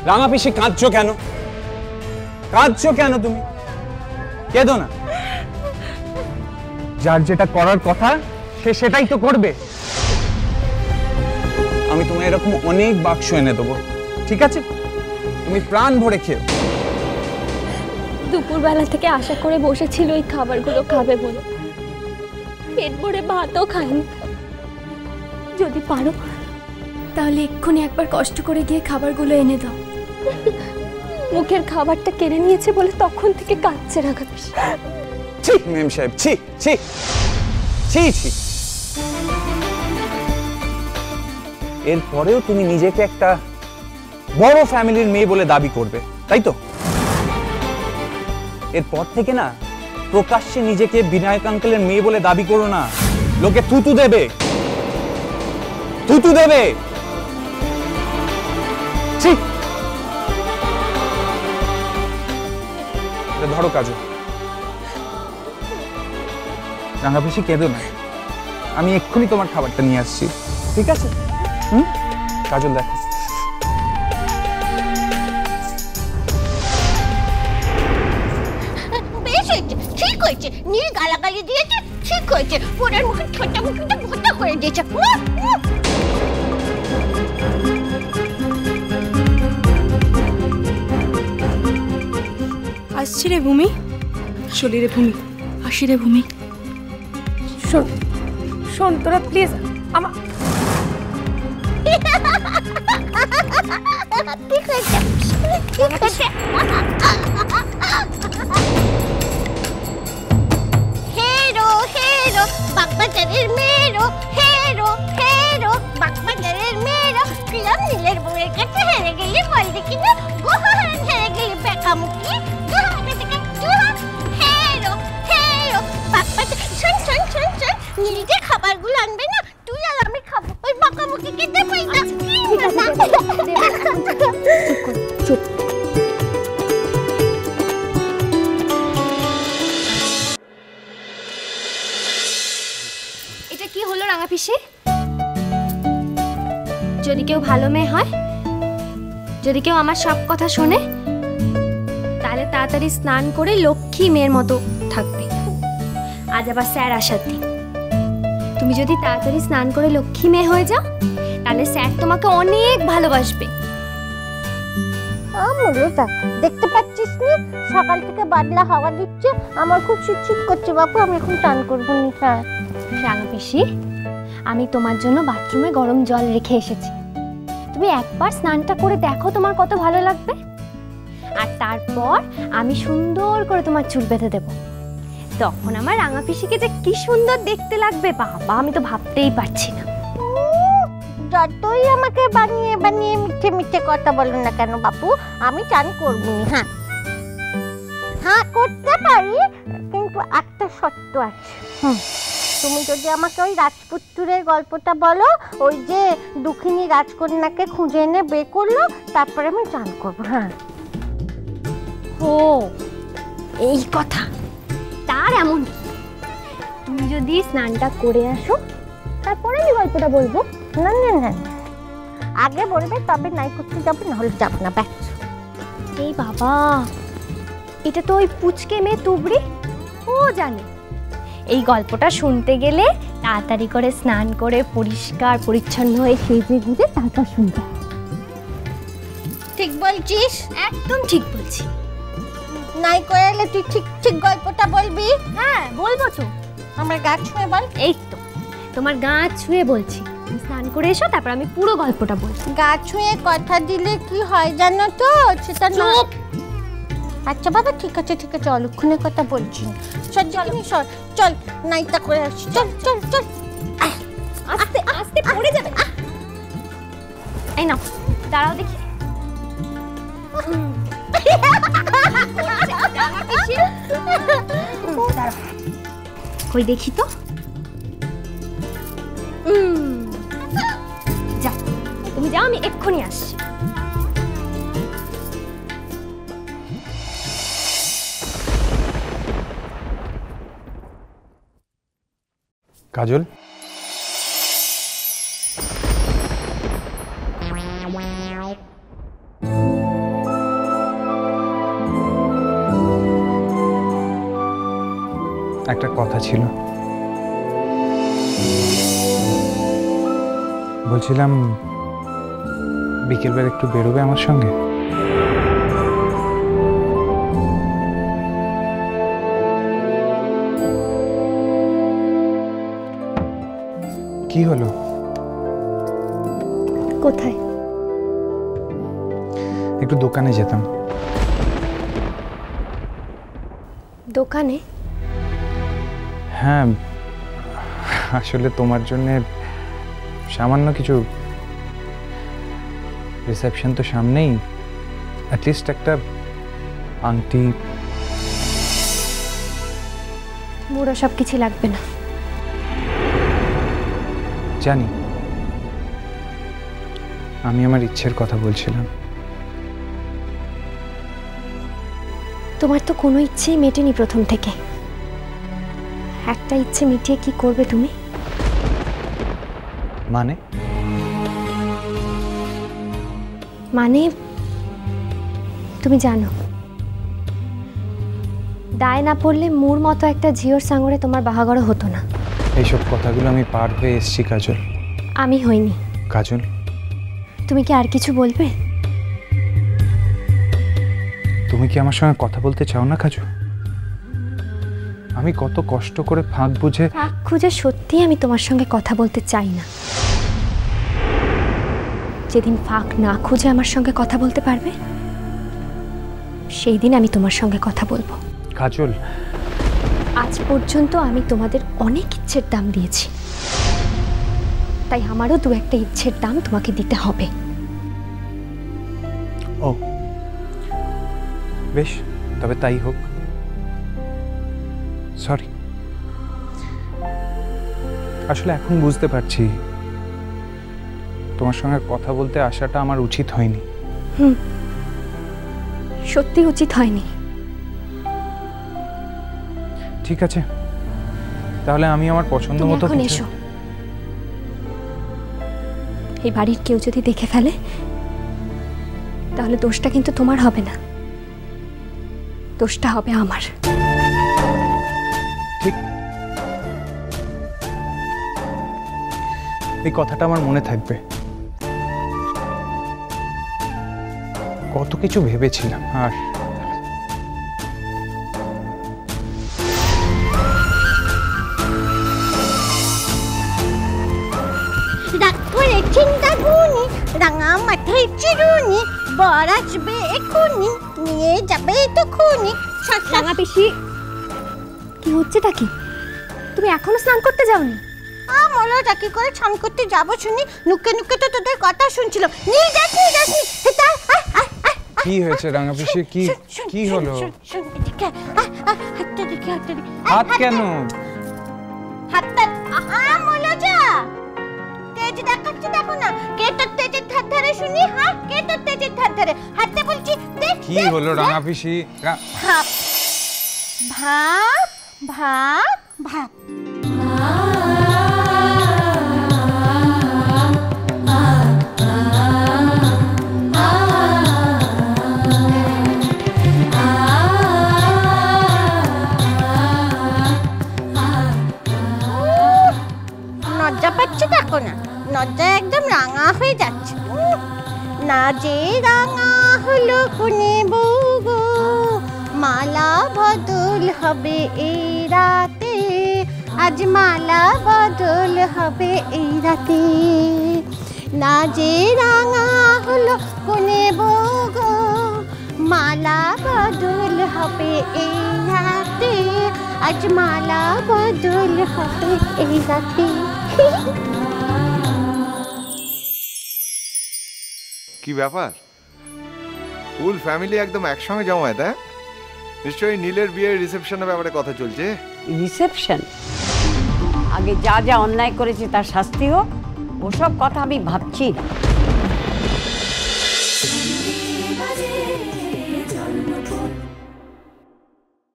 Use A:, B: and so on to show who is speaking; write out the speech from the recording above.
A: রাঙা পিসি কাঁদছো কেন? কাঁদছো কেন তুমি? কেঁদো না। যার যেটা করার কথা সে সেটাই তো করবে। আমি তোমায় এরকম অনেক বাক্স এনে দেবো, ঠিক আছে? তুমি প্রাণ ভরে খেও।
B: দুপুরবেলা থেকে আশা করে বসেছিল এই খাবারগুলো খাবে বলে, পেট ভরে ভাতও খায়নি। যদি পারো তাহলে এক্ষুনি একবার কষ্ট করে গিয়ে খাবারগুলো এনে দাও। মুখের খাবারটা কেড়ে নিয়েছে বলে তখন থেকে কাঁদছে রাঙা পিসি।
A: ছি মেম সাহেব, ছি ছি ছি ছি। এরপরেও তুমি নিজেকে একটা বড় ফ্যামিলির মেয়ে বলে দাবি করবে, তাই তো? এরপর থেকে না প্রকাশ্যে নিজেকে বিনায়ক আঙ্কেলের মেয়ে বলে দাবি করো না, লোকে থুতু দেবে, থুতু দেবে। ঠিক ধরো কাজল। রাঙা পিসি কেঁদো না, আমি এক্ষুনি তোমার খাবারটা নিয়ে আসছি, ঠিক আছে? কাজল দেখো,
C: ঠিক হয়েছে, নীল গালাগালি দিয়েছে, ঠিক হয়েছে। ওনার মুখে ছোট্ট মুখটা ভোতা হয়ে দিয়েছে।
D: আসছি রে ভূমি, চলি রে ভূমি, আসি রে ভূমি। শোন শোন তোরা প্লিজ আমার
C: ঠিক হয়েছে, ঠিক হয়েছে। হেরো হেরো বাগবাজারের মেয়েরো, হেরো হেরো বাগবাজারের মেয়েরো। কিরম নীলের বউয়ের কাছে হেরে গেলি বল দেখি না, গোহান হেরে গেলি বেকামুখি। হেরো হেরো বাগবাজার। শোন শোন শোন শোন, নীল যে খাবারগুলো আনবে না, তুই আর আমি খাবো, ওই বাঁকামুখি খেতে পাই না।
B: চুপ। এটা কি হলো রাঙা পিসি? যদি কেউ ভালো মেয়ে হয়, যদি কেউ আমার সব কথা শোনে, তাহলে তাড়াতাড়ি স্নান করে লক্ষ্মী মেয়ের মতো থাকবে। আজ আবার স্যার আসার দিন। তুমি যদি তাড়াতাড়ি স্নান করে লক্ষ্মী মেয়ে হয়ে যাও, তাহলে স্যার তোমাকে অনেক ভালোবাসবে।
C: আমরুতা, দেখতে পাচ্ছিস না সকাল থেকে বাদলা হাওয়া দিচ্ছে, আমার খুব শীত করছে বাপু, আমি এখন টান করবো নি। হ্যাঁ
B: রাঙা পিসি, আমি তোমার জন্য বাথরুমে গরম জল রেখে এসেছি। তুমি একবার স্নানটা করে দেখো তোমার কত ভালো লাগবে। আর তারপর আমি সুন্দর করে তোমার চুল বেঁধে দেবো। তখন আমার রাঙা পিসিকে যে কি সুন্দর দেখতে লাগবে বাবা, আমি তো ভাবতেই পারছি না।
C: যতই আমাকে বানিয়ে বানিয়ে মিঠে মিঠে কথা বলো না কেন বাপু, আমি চান করবো নি। হ্যাঁ হ্যাঁ করতে পারি, কিন্তু একটা শর্ত আছে। তুমি যদি আমাকে ওই রাজপুত্রের গল্পটা বলো, ওই যে দুঃখিনী রাজকন্যাকে খুঁজে এনে বে করলো, তারপরে আমি চান করবো। হ্যাঁ
B: ও এই কথা, তার এমন তুমি যদি স্নানটা করে আসো তারপরে আমি গল্পটা বলবো।
C: না না না, আগে বলবে তবে নাই করতে যাবো, নাহলে যাবো না। ব্যাস।
B: এই বাবা, এটা তো ওই পুচকে মেয়ে তুবড়ি, ও জানে। এই গল্পটা শুনতে গেলে তাড়াতাড়ি করে স্নান করে পরিষ্কার পরিচ্ছন্ন হয়ে সেজে গুজে তারপর শুনতে।
C: ঠিক বলছিস,
B: একদম ঠিক বলছি।
C: নাই করে এলে তুই ঠিক ঠিক গল্পটা বলবি।
B: হ্যাঁ বলবো তো।
C: আমার গা ছুঁয়ে বল।
B: এই তো তোমার গা ছুঁয়ে বলছি, স্নান করে এসো, তারপর আমি পুরো গল্পটা বলছি।
C: গা ছুঁয়ে কথা দিলে কি হয় জানো তো, সেটা না। আচ্ছা বাবা, ঠিক আছে ঠিক আছে, অলক্ষণের কথা বলছি। চল চল সর, চল নাইটা করে আসি। চল চল চল,
B: আস্তে আস্তে পড়ে যাবে। এই নাও, দাঁড়াও দেখি। কই দেখি তো। যাও, তুমি যাও, আমি এক্ষুনি আসছি।
A: কাজল, একটা কথা ছিল। বলছিলাম বিকেলবেলা একটু বেরোবে আমার সঙ্গে? কি হলো?
B: কোথায়?
A: একটু দোকানে যেতাম।
B: দোকানে?
A: হ্যাঁ, আসলে তোমার জন্য সামান্য কিছু, রিসেপশন তো সামনেই, অ্যাটলিস্ট একটা আংটি।
B: মোর সব কিছু লাগবে না।
A: জানি, আমি আমার ইচ্ছের কথা বলছিলাম।
B: তোমার তো কোনো ইচ্ছেই মেটেনি প্রথম থেকে। একটা ইচ্ছে মিটিয়ে কি করবে তুমি?
A: মানে?
B: মানে তুমি জানো, দায় না পড়লে মোর মতো একটা ঝিওর সাঙ্গরে তোমার বাহাগর হতো না।
A: এইসব কথাগুলো আমি পার হয়ে এসেছি কাজল।
B: আমি হইনি।
A: কাজল,
B: তুমি কি আর কিছু বলবে?
A: তুমি কি আমার সঙ্গে কথা বলতে চাও না কাজল? আমি কত কষ্ট করে ফাঁক বুঝে
B: ফাঁক খুঁজে সত্যিই আমি তোমার সঙ্গে কথা বলতে চাই না। যেদিন ফাঁক না খুঁজে আমার সঙ্গে কথা বলতে পারবে, সেই দিন আমি তোমার সঙ্গে কথা বলবো।
A: কাজল,
B: আজ পর্যন্ত আমি তোমাদের অনেক ইচ্ছের দাম দিয়েছি, তাই আমারও দু একটা ইচ্ছের দাম তোমাকে দিতে হবে।
A: ও বেশ, তবে তাই হোক। সরি, আসলে এখন বুঝতে পারছি তোমার সঙ্গে কথা বলতে আসাটা আমার উচিত হয়নি।
B: সত্যি উচিত হয়নি।
A: ঠিক আছে, তাহলে আমি আমার পছন্দ
B: তুমি
A: মতো
B: এখন এসো। এই বাড়ির কেউ যদি দেখে ফেলে, তাহলে দোষটা কিন্তু তোমার হবে না, দোষটা হবে আমার।
A: ঠিক, এই কথাটা আমার মনে থাকবে। কত কিছু ভেবেছিলাম, আর
C: রাগ করে চিন্তা গুনি, রাঙা মাথায় চিরুনি, বর আসবে এখুনি, নিয়ে যাবে তখুনি।
B: রাঙা পিসি, কি হচ্ছেটা কি? তুমি এখনো স্নান করতে যাওনি?
C: মলাটা কি করে স্নান করতে যাবো শুনি? নুকে নুকে তো তোদের কথা শুনছিল। নিয়ে যাস, নিয়ে যাস, হেতা।
A: কি হয়েছে রাঙা পিসি? কি হলো?
C: হাতটা দেখে, হাতটা দেখে।
A: হাত কেন?
C: হাতটা মলাটা তেজ দেখাচ্ছে, দেখো না। কে তোর তেজের ধার ধারে শুনি? হ্যাঁ, কে তোর তেজের ধার ধারে? হাতটা বলছি দেখ।
A: কি হলো রাঙা পিসি?
C: ভাব ভাব ভাব ভাব। লজ্জা পাচ্ছে, দেখো না, লজ্জা একদম রাঙা হয়ে যাচ্ছে। না যে রাঙা হলো কোনে বউ গো, মালা বদল হবে এই রাতে, আজ মালা বদল হবে এই রাতে। না যে রাঙা হলো কোনে বউ গো, মালা বদল হবে এই রাতে, আজ মালা বদল হবে এই রাতে।
E: কি ব্যাপার, ফুল ফ্যামিলি একদম একসঙ্গে জমায়েত? হ্যাঁ, নিশ্চয়ই নীলের বিয়ের রিসেপশনের ব্যাপারে কথা চলছে।
F: রিসেপশন? আগে যা যা অন্যায় করেছে তার শাস্তি হোক, ওসব কথা আমি ভাবছি না।